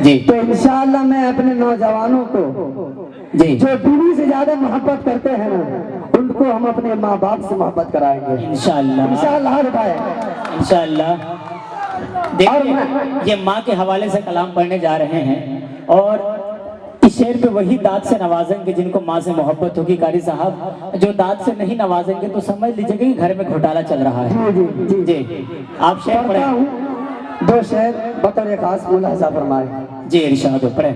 جی تو انشاءاللہ میں اپنے نوجوانوں کو جی جو بیوی سے زیادہ محبت کرتے ہیں نا ان کو ہم اپنے ماں باپ سے محبت کرائیں گے انشاءاللہ انشاءاللہ بتائیں انشاءاللہ۔ دیکھیے یہ ماں کے حوالے سے کلام پڑھنے جا رہے ہیں اور اس شعر پہ وہی داد سے نوازیں گے جن کو ماں سے محبت ہوگی۔ قاری صاحب جو داد سے نہیں نوازیں گے تو سمجھ لیجئے کہ گھر میں گھوٹالہ چل رہا ہے۔ جی آپ شعر پڑھتا پڑھیں۔ ہوں دو شعر بطور خاص ملاحظہ فرمائیں۔ جی ارشاد پڑھیں۔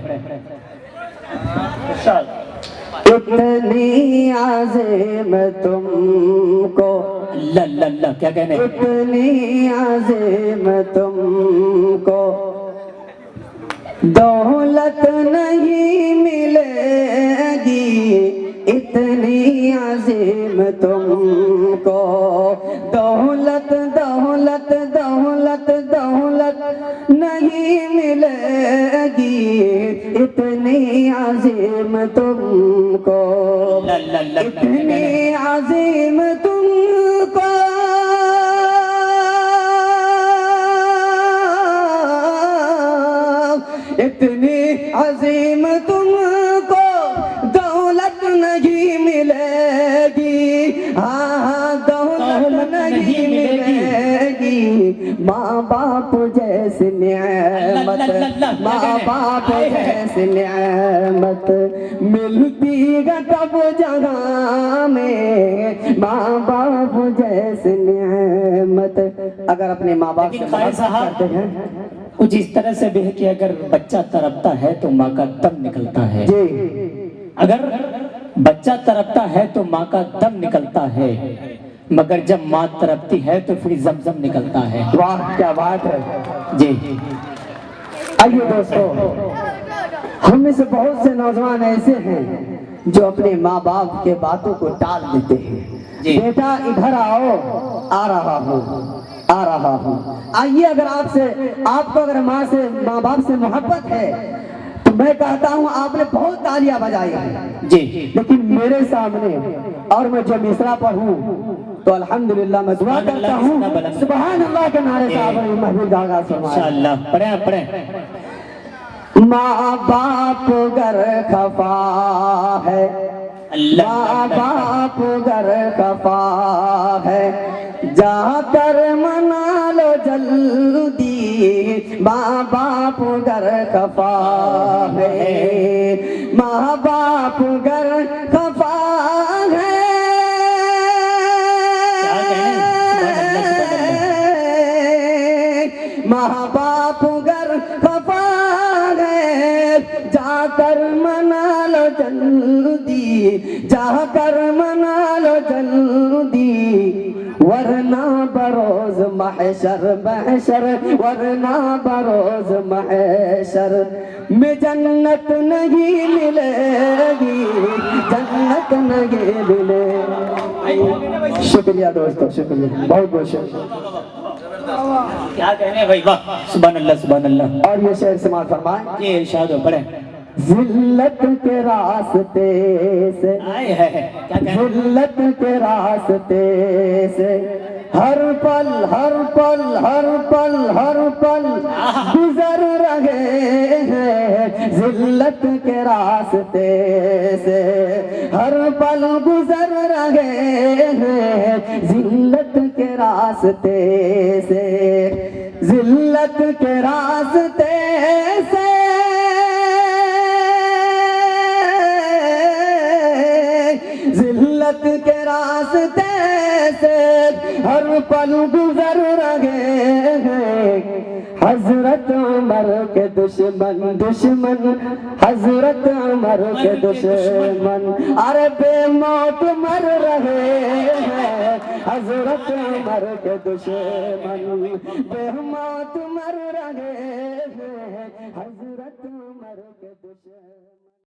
اتنی عظیم تم کو اللہ اللہ اللہ کیا کہنے؟ اتنی عظیم تم کو دولت نہیں ملے گی، اتنی عظیم تم کو دولت دولت دولت دولت نہیں ملے گی، اتنی عظیم تم کو اتنی عظیم تم کو اتنی عظیم تم کو دولت نہیں ملے گی، ہاں دولت نہیں ملے گی، ماں باپ جیسی نعمت ماں باپ جیسی نعمت ملتی گا تب جہاں میں، ماں باپ جیسی نعمت۔ اگر اپنے ماں باپ سے محبت کرتے ہیں کچھ اس طرح سے بھی ہے کہ اگر بچہ تڑپتا ہے تو ماں کا دم نکلتا ہے، اگر بچہ تڑپتا ہے تو ماں کا دم نکلتا ہے، مگر جب ماں تڑپتی ہے تو پھر زمزم نکلتا ہے۔ واہ کیا بات ہے۔ جی آئیے دوستو، ہم میں سے بہت سے نوجوان ایسے ہیں جو اپنے ماں باپ کے باتوں کو ٹال دیتے ہیں۔ بیٹا ادھر آؤ، آ رہا ہوں آ رہا ہوں۔ آئیے اگر آپ کو اگر ماں باپ سے محبت ہے تو میں کہتا ہوں آپ نے بہت تالیاں بجائی ہیں، جی لیکن میرے سامنے اور میں جو مصرع پڑھوں تو الحمدللہ میں دعا کرتا ہوں سبحان اللہ کے نعرے سے آپ محبوب جاگا فرمائے۔ انشاءاللہ پڑھیں پڑھیں۔ ماں باپ گر خفا ہے، ماں باپ گر خفا ہے، جا کر منا لو جلدی، ماں باپ گر خفا ہے، ماں باپ گر خفا ہے، ماں باپ گر خفا ہے، جا کر منا لو جلدی، جا کر منا لو جلدی، ورنہ بروز محشر محشر ورنہ بروز محشر میں جنت نہیں ملے گی، جنت نہیں ملے گی۔ شکریہ دوستو، شکریہ، بہت بہت شکریہ۔ کیا کہنے بھائی، واہ سبحان اللہ سبحان اللہ۔ اور یہ شعر سماعت فرمائیں۔ جی ارشاد پڑھیں۔ ذلت کے راستے سے، ذلت کے راستے سے ہر پل ہر پل ہر پل ہر پل گزر رہے ہیں، ذلت کے راستے سے ہر پل گزر رہے ہیں، ذلت کے راستے سے ذلت کے راستے سے ذلت کے راستے سے ہر پل گزر رہے ہیں، حضرت عمر کے دشمن دشمن حضرت عمر کے دشمن ارے بے موت مر رہے ہیں، حضرت عمر کے دشمن بے موت مر رہے ہیں، حضرت عمر کے دشمن